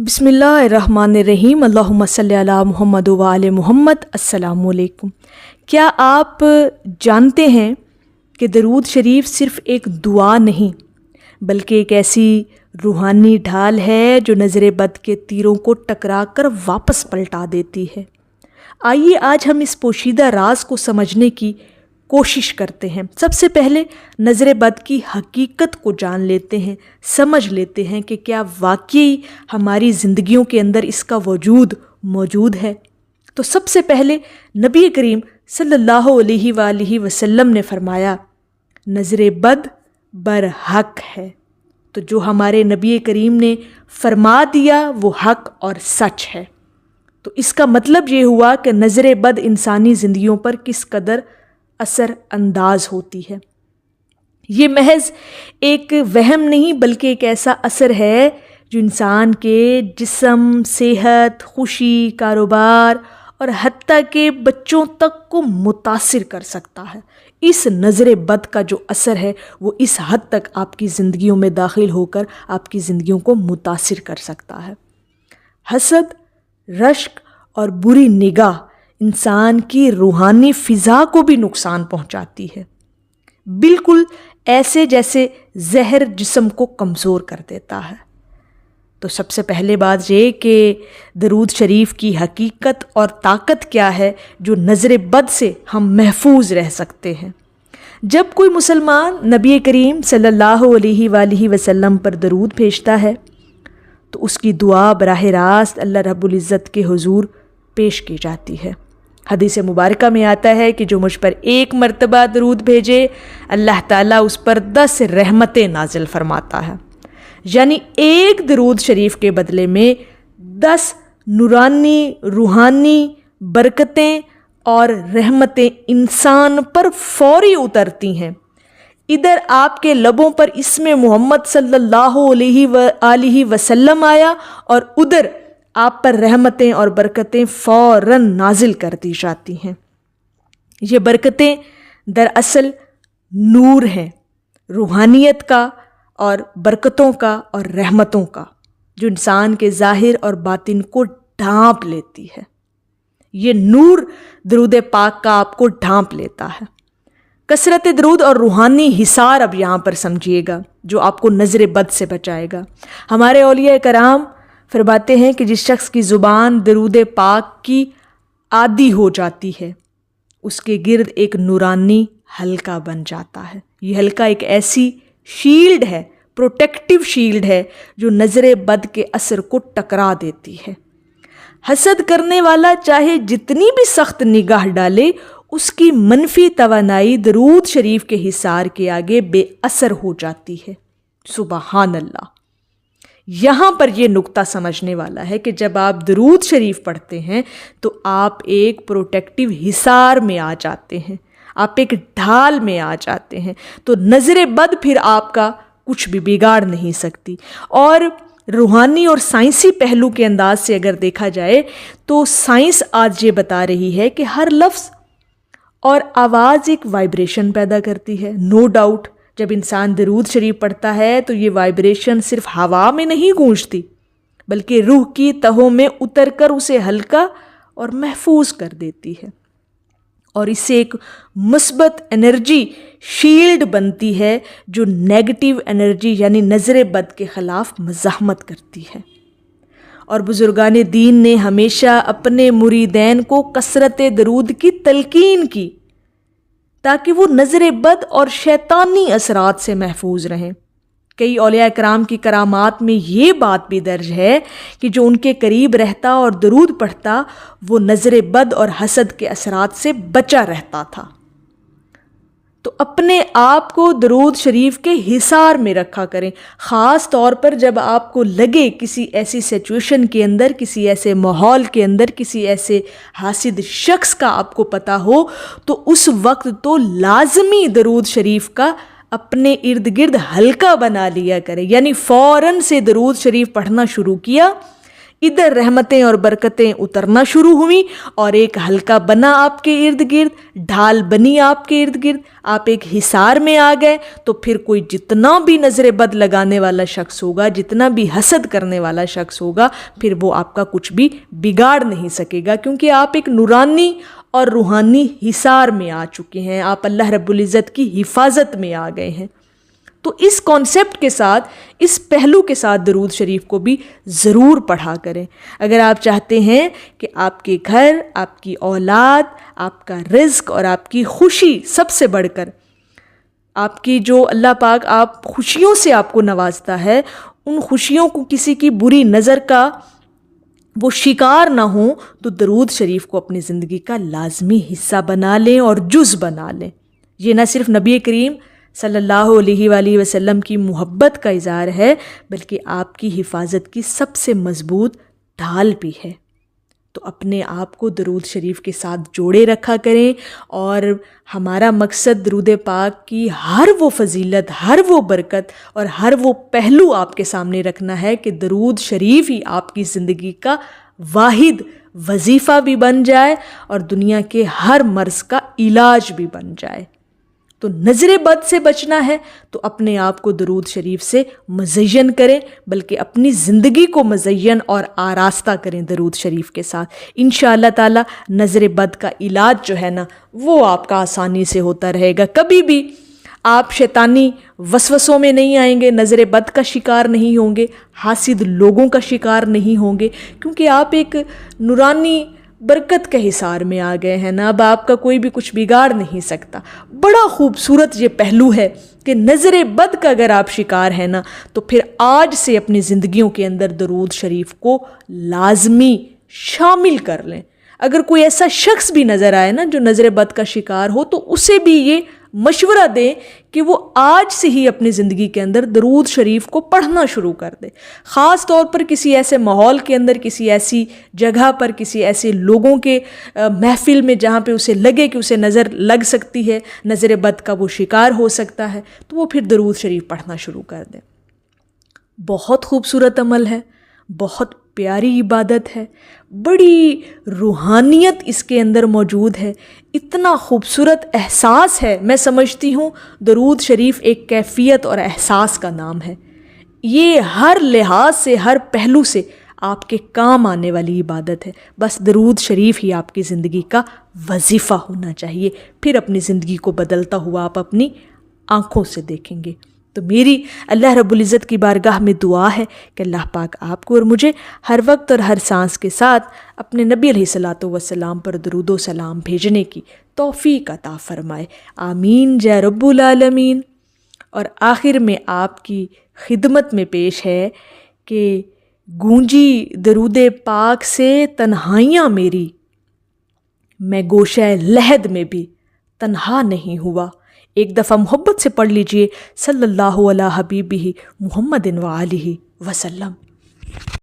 بسم اللہ الرحمن الرحیم، اللہم صلی علی محمد و آل محمد۔ السلام علیکم۔ کیا آپ جانتے ہیں کہ درود شریف صرف ایک دعا نہیں بلکہ ایک ایسی روحانی ڈھال ہے جو نظر بد کے تیروں کو ٹکرا کر واپس پلٹا دیتی ہے؟ آئیے آج ہم اس پوشیدہ راز کو سمجھنے کی کوشش کرتے ہیں۔ سب سے پہلے نظر بد کی حقیقت کو جان لیتے ہیں، سمجھ لیتے ہیں کہ کیا واقعی ہماری زندگیوں کے اندر اس کا وجود موجود ہے۔ تو سب سے پہلے نبی کریم صلی اللہ علیہ وآلہ وسلم نے فرمایا نظر بد برحق ہے۔ تو جو ہمارے نبی کریم نے فرما دیا وہ حق اور سچ ہے۔ تو اس کا مطلب یہ ہوا کہ نظر بد انسانی زندگیوں پر کس قدر اثر انداز ہوتی ہے۔ یہ محض ایک وہم نہیں بلکہ ایک ایسا اثر ہے جو انسان کے جسم، صحت، خوشی، کاروبار اور حتیٰ کہ بچوں تک کو متاثر کر سکتا ہے۔ اس نظر بد کا جو اثر ہے وہ اس حد تک آپ کی زندگیوں میں داخل ہو کر آپ کی زندگیوں کو متاثر کر سکتا ہے۔ حسد، رشک اور بری نگاہ انسان کی روحانی فضا کو بھی نقصان پہنچاتی ہے، بالکل ایسے جیسے زہر جسم کو کمزور کر دیتا ہے۔ تو سب سے پہلے بات یہ کہ درود شریف کی حقیقت اور طاقت کیا ہے جو نظر بد سے ہم محفوظ رہ سکتے ہیں۔ جب کوئی مسلمان نبی کریم صلی اللہ علیہ وآلہ وسلم پر درود بھیجتا ہے تو اس کی دعا براہ راست اللہ رب العزت کے حضور پیش کی جاتی ہے۔ حدیث مبارکہ میں آتا ہے کہ جو مجھ پر ایک مرتبہ درود بھیجے اللہ تعالیٰ اس پر 10 رحمتیں نازل فرماتا ہے، یعنی ایک درود شریف کے بدلے میں 10 نورانی روحانی برکتیں اور رحمتیں انسان پر فوری اترتی ہیں۔ ادھر آپ کے لبوں پر اسم محمد صلی اللہ علیہ وآلہ وسلم آیا اور ادھر آپ پر رحمتیں اور برکتیں فوراً نازل کر دی جاتی ہیں۔ یہ برکتیں دراصل نور ہیں، روحانیت کا اور برکتوں کا اور رحمتوں کا، جو انسان کے ظاہر اور باطن کو ڈھانپ لیتی ہے۔ یہ نور درود پاک کا آپ کو ڈھانپ لیتا ہے۔ کثرت درود اور روحانی حصار اب یہاں پر سمجھیے گا جو آپ کو نظر بد سے بچائے گا۔ ہمارے اولیاء کرام فرماتے ہیں کہ جس شخص کی زبان درود پاک کی عادی ہو جاتی ہے اس کے گرد ایک نورانی حلقہ بن جاتا ہے۔ یہ حلقہ ایک ایسی شیلڈ ہے، پروٹیکٹیو شیلڈ ہے جو نظر بد کے اثر کو ٹکرا دیتی ہے۔ حسد کرنے والا چاہے جتنی بھی سخت نگاہ ڈالے اس کی منفی توانائی درود شریف کے حصار کے آگے بے اثر ہو جاتی ہے۔ سبحان اللہ۔ یہاں پر یہ نقطہ سمجھنے والا ہے کہ جب آپ درود شریف پڑھتے ہیں تو آپ ایک پروٹیکٹیو حصار میں آ جاتے ہیں، آپ ایک ڈھال میں آ جاتے ہیں، تو نظر بد پھر آپ کا کچھ بھی بگاڑ نہیں سکتی۔ اور روحانی اور سائنسی پہلو کے انداز سے اگر دیکھا جائے تو سائنس آج یہ بتا رہی ہے کہ ہر لفظ اور آواز ایک وائبریشن پیدا کرتی ہے۔ نو ڈاؤٹ جب انسان درود شریف پڑھتا ہے تو یہ وائبریشن صرف ہوا میں نہیں گونجتی بلکہ روح کی تہوں میں اتر کر اسے ہلکا اور محفوظ کر دیتی ہے، اور اس سے ایک مثبت انرجی شیلڈ بنتی ہے جو نیگیٹو انرجی یعنی نظر بد کے خلاف مزاحمت کرتی ہے۔ اور بزرگان دین نے ہمیشہ اپنے مریدین کو کثرت درود کی تلقین کی تاکہ وہ نظر بد اور شیطانی اثرات سے محفوظ رہیں۔ کئی اولیاء کرام کی کرامات میں یہ بات بھی درج ہے کہ جو ان کے قریب رہتا اور درود پڑھتا وہ نظر بد اور حسد کے اثرات سے بچا رہتا تھا۔ تو اپنے آپ کو درود شریف کے حصار میں رکھا کریں، خاص طور پر جب آپ کو لگے کسی ایسی سچویشن کے اندر، کسی ایسے ماحول کے اندر، کسی ایسے حاسد شخص کا آپ کو پتہ ہو تو اس وقت تو لازمی درود شریف کا اپنے ارد گرد حلقہ بنا لیا کرے، یعنی فوراً سے درود شریف پڑھنا شروع کیا ادھر رحمتیں اور برکتیں اترنا شروع ہوئیں اور ایک حلقہ بنا آپ کے ارد گرد، ڈھال بنی آپ کے ارد گرد، آپ ایک حصار میں آ گئے، تو پھر کوئی جتنا بھی نظر بد لگانے والا شخص ہوگا، جتنا بھی حسد کرنے والا شخص ہوگا، پھر وہ آپ کا کچھ بھی بگاڑ نہیں سکے گا، کیونکہ آپ ایک نورانی اور روحانی حصار میں آ چکے ہیں، آپ اللہ رب العزت کی حفاظت میں آ گئے ہیں۔ تو اس کانسیپٹ کے ساتھ، اس پہلو کے ساتھ درود شریف کو بھی ضرور پڑھا کریں۔ اگر آپ چاہتے ہیں کہ آپ کے گھر، آپ کی اولاد، آپ کا رزق اور آپ کی خوشی، سب سے بڑھ کر آپ کی جو اللہ پاک آپ خوشیوں سے آپ کو نوازتا ہے، ان خوشیوں کو کسی کی بری نظر کا وہ شکار نہ ہوں، تو درود شریف کو اپنی زندگی کا لازمی حصہ بنا لیں اور جز بنا لیں۔ یہ نہ صرف نبی کریم صلی اللہ علیہ وآلہ وسلم کی محبت کا اظہار ہے، بلکہ آپ کی حفاظت کی سب سے مضبوط ڈھال بھی ہے۔ تو اپنے آپ کو درود شریف کے ساتھ جوڑے رکھا کریں، اور ہمارا مقصد درود پاک کی ہر وہ فضیلت، ہر وہ برکت اور ہر وہ پہلو آپ کے سامنے رکھنا ہے کہ درود شریف ہی آپ کی زندگی کا واحد وظیفہ بھی بن جائے اور دنیا کے ہر مرض کا علاج بھی بن جائے۔ تو نظر بد سے بچنا ہے تو اپنے آپ کو درود شریف سے مزین کریں، بلکہ اپنی زندگی کو مزین اور آراستہ کریں درود شریف کے ساتھ۔ انشاءاللہ تعالی نظر بد کا علاج جو ہے نا، وہ آپ کا آسانی سے ہوتا رہے گا۔ کبھی بھی آپ شیطانی وسوسوں میں نہیں آئیں گے، نظر بد کا شکار نہیں ہوں گے، حاسد لوگوں کا شکار نہیں ہوں گے، کیونکہ آپ ایک نورانی برکت کے حصار میں آ گئے ہیں نا۔ اب آپ کا کوئی بھی کچھ بگاڑ نہیں سکتا۔ بڑا خوبصورت یہ پہلو ہے کہ نظر بد کا اگر آپ شکار ہیں نا، تو پھر آج سے اپنی زندگیوں کے اندر درود شریف کو لازمی شامل کر لیں۔ اگر کوئی ایسا شخص بھی نظر آئے نا جو نظر بد کا شکار ہو، تو اسے بھی یہ مشورہ دیں کہ وہ آج سے ہی اپنی زندگی کے اندر درود شریف کو پڑھنا شروع کر دے۔ خاص طور پر کسی ایسے ماحول کے اندر، کسی ایسی جگہ پر، کسی ایسے لوگوں کے محفل میں جہاں پہ اسے لگے کہ اسے نظر لگ سکتی ہے، نظر بد کا وہ شکار ہو سکتا ہے، تو وہ پھر درود شریف پڑھنا شروع کر دے۔ بہت خوبصورت عمل ہے، بہت پیاری عبادت ہے، بڑی روحانیت اس کے اندر موجود ہے، اتنا خوبصورت احساس ہے۔ میں سمجھتی ہوں درود شریف ایک کیفیت اور احساس کا نام ہے۔ یہ ہر لحاظ سے، ہر پہلو سے آپ کے کام آنے والی عبادت ہے۔ بس درود شریف ہی آپ کی زندگی کا وظیفہ ہونا چاہیے، پھر اپنی زندگی کو بدلتا ہوا آپ اپنی آنکھوں سے دیکھیں گے۔ تو میری اللہ رب العزت کی بارگاہ میں دعا ہے کہ اللہ پاک آپ کو اور مجھے ہر وقت اور ہر سانس کے ساتھ اپنے نبی علیہ الصلوۃ والسلام پر درود و سلام بھیجنے کی توفیق عطا فرمائے، آمین جے رب العالمین۔ اور آخر میں آپ کی خدمت میں پیش ہے کہ گونجی درود پاک سے تنہائیاں میری، میں گوشہ لحد میں بھی تنہا نہیں ہوا۔ ایک دفعہ محبت سے پڑھ لیجئے، صلی اللہ علی حبیبہ محمد و آلہ وسلم۔